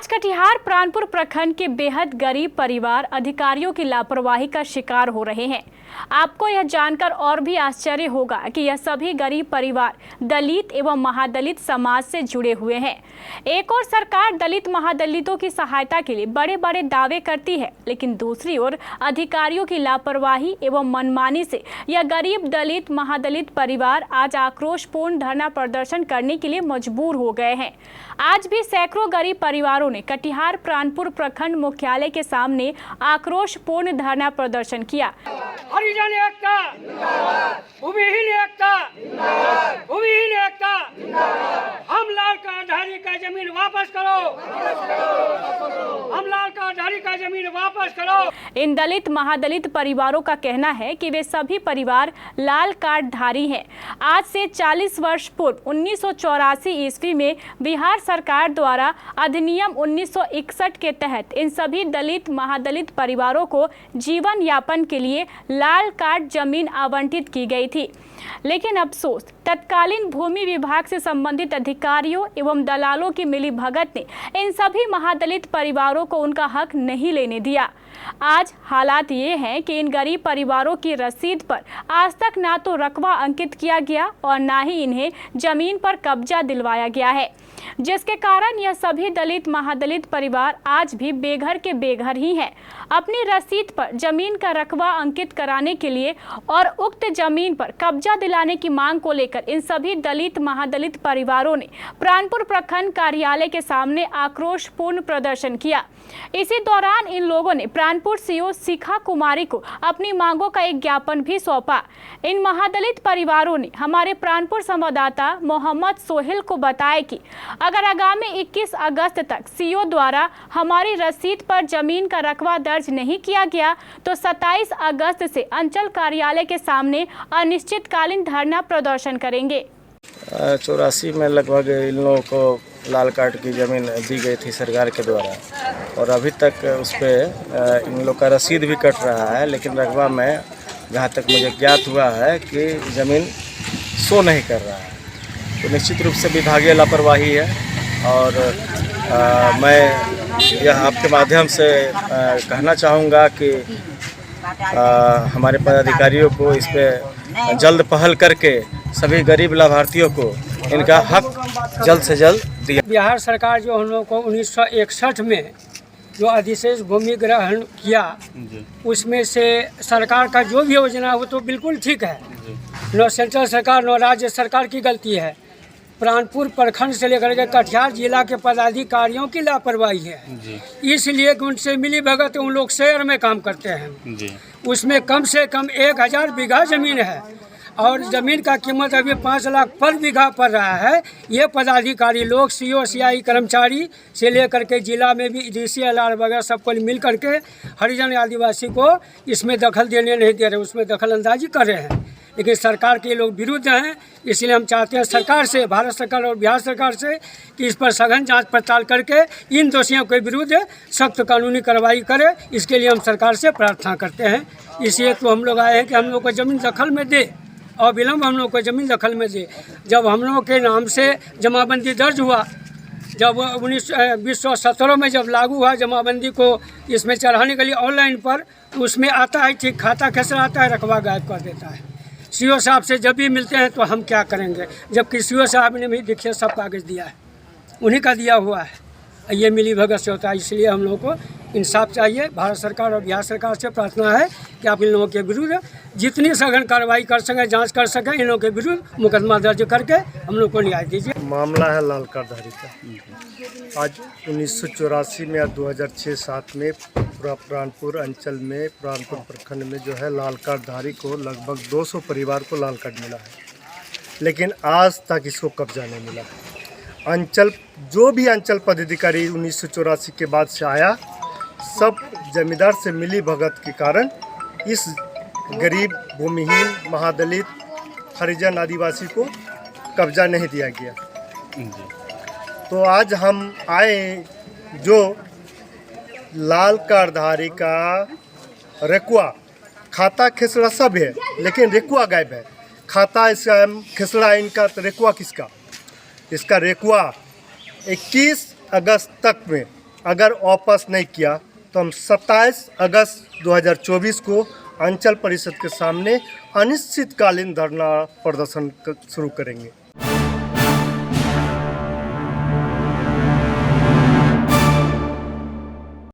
आज कटिहार प्राणपुर प्रखंड के बेहद गरीब परिवार अधिकारियों की लापरवाही का शिकार हो रहे हैं। आपको यह जानकर और भी आश्चर्य होगा कि यह सभी गरीब परिवार दलित एवं महादलित समाज से जुड़े हुए हैं। एक ओर सरकार दलित महादलितों की सहायता के लिए बड़े बड़े दावे करती है, लेकिन दूसरी ओर अधिकारियों की लापरवाही एवं मनमानी से यह गरीब दलित महादलित परिवार आज आक्रोशपूर्ण धरना प्रदर्शन करने के लिए मजबूर हो गए हैं। आज भी सैकड़ों गरीब परिवारों ने कटिहार प्राणपुर प्रखंड मुख्यालय के सामने आक्रोशपूर्ण धरना प्रदर्शन किया। हरिजन एकता, भूमिहीन एकता, भूमिहीन एकता, हम लाल कार्डधारी का जमीन वापस करो, हम लाल कार्डधारी का जमीन वापस करो। इन दलित महादलित परिवारों का कहना है कि वे सभी परिवार लाल कार्डधारी हैं। आज से 40 वर्ष पूर्व 1984 ईस्वी में बिहार सरकार द्वारा अधिनियम 1961 के तहत इन सभी दलित महादलित परिवारों को जीवन यापन के लिए लाल कार्ड जमीन आवंटित की गई थी, लेकिन अफसोस तत्कालीन भूमि विभाग से संबंधित अधिकारियों एवं दलालों की मिलीभगत ने इन सभी महादलित परिवारों को उनका हक नहीं लेने दिया। आज हालात ये हैं कि इन गरीब परिवारों की रसीद पर आज तक ना तो रकबा अंकित किया गया और ना ही इन्हें जमीन पर कब्जा दिलवाया गया है, जिसके कारण यह सभी दलित महादलित परिवार आज भी बेघर के बेघर ही हैं। अपनी रसीद पर जमीन का रकबा अंकित कराने के लिए और उक्त जमीन पर कब्जा दिलाने की मांग को लेकर इन सभी दलित महादलित परिवारों ने प्राणपुर प्रखंड कार्यालय के सामने आक्रोशपूर्ण प्रदर्शन किया। इसी दौरान इन लोगों ने प्राणपुर सीओ शिखा कुमारी को अपनी मांगों का एक ज्ञापन भी सौंपा। इन महादलित परिवारों ने हमारे प्राणपुर संवाददाता मोहम्मद सोहेल को बताया कि अगर आगामी 21 अगस्त तक सीओ द्वारा हमारी रसीद पर जमीन का रकबा दर्ज नहीं किया गया तो 27 अगस्त से अंचल कार्यालय के सामने अनिश्चितकालीन धरना प्रदर्शन करेंगे। 84 में लगभग इन लोगों को लाल कार्ड की ज़मीन दी गई थी सरकार के द्वारा और अभी तक उस पर इन लोग का रसीद भी कट रहा है, लेकिन रकबा में जहाँ तक मुझे ज्ञात हुआ है कि ज़मीन शो नहीं कर रहा है। तो निश्चित रूप से विभागीय लापरवाही है और मैं यह आपके माध्यम से कहना चाहूँगा कि हमारे पदाधिकारियों को इस पर जल्द पहल करके सभी गरीब लाभार्थियों को इनका हक जल्द से जल्द दिया। बिहार सरकार जो हम लोग को 1961 में जो अधिशेष भूमि ग्रहण किया, उसमें से सरकार का जो भी योजना हो तो बिल्कुल ठीक है। न सेंट्रल सरकार न राज्य सरकार की गलती है, प्राणपुर प्रखंड से लेकर के कटिहार जिला के पदाधिकारियों की लापरवाही है। इसलिए उनसे मिली भगत उन लोग शहर में काम करते हैं। उसमें कम से कम 1000 बीघा जमीन है और ज़मीन का कीमत अभी 5 लाख पर बीघा पड़ रहा है। ये पदाधिकारी लोग सीओ सीआई कर्मचारी से लेकर के जिला में भी DCLR वगैरह सबको मिल करके हरिजन आदिवासी को इसमें दखल देने नहीं दे रहे, उसमें दखल अंदाजी कर रहे हैं। लेकिन सरकार के लोग विरुद्ध हैं, इसलिए हम चाहते हैं सरकार से, भारत सरकार और बिहार सरकार से कि इस पर सघन जांच पड़ताल करके इन दोषियों के विरुद्ध सख्त कानूनी कार्रवाई करे। इसके लिए हम सरकार से प्रार्थना करते हैं। इसलिए तो हम लोग आए हैं कि हम लोग को ज़मीन दखल में दे और विलम्ब हम लोग को ज़मीन दखल में दे। जब हम लोग के नाम से जमाबंदी दर्ज हुआ, जब 1917 में जब लागू हुआ जमाबंदी को इसमें चढ़ाने के लिए ऑनलाइन पर, उसमें आता है ठीक खाता कैसे आता है, रकबा गायब कर देता है। सीओ साहब से जब भी मिलते हैं तो हम क्या करेंगे, जबकि सीओ साहब ने भी देखिए सब कागज़ दिया है, उन्हीं का दिया हुआ है। ये मिली भगत से होता है। इसलिए हम लोगों को इंसाफ चाहिए। भारत सरकार और बिहार सरकार से प्रार्थना है कि आप इन लोगों के विरुद्ध जितनी सघन कार्रवाई कर सकें, जांच कर सकें, इन लोगों के विरुद्ध मुकदमा दर्ज करके हम लोग को न्याय दीजिए। मामला है लाल कार्डधारी का। आज 1984 में या 2006-07 में पूरा प्राणपुर अंचल में, प्राणपुर प्रखंड में जो है लाल कार्डधारी को लगभग 200 परिवार को लाल कार्ड मिला है, लेकिन आज तक इसको कब्जा नहीं मिला है। जो भी अंचल पदाधिकारी 1984 के बाद से आया, सब जमींदार से मिली भगत के कारण इस गरीब भूमिहीन महादलित हरिजन आदिवासी को कब्जा नहीं दिया गया। तो आज हम आए, जो लाल कार्डधारी का रेकुआ, खाता खेसड़ा सब है, लेकिन रेकुआ गायब है। खाता इसका खेसड़ा, इनका रेकुआ किसका? इसका रेकुआ 21 अगस्त तक में अगर वापस नहीं किया तो हम 27 अगस्त 2024 को अंचल परिषद के सामने अनिश्चितकालीन धरना प्रदर्शन शुरू करेंगे।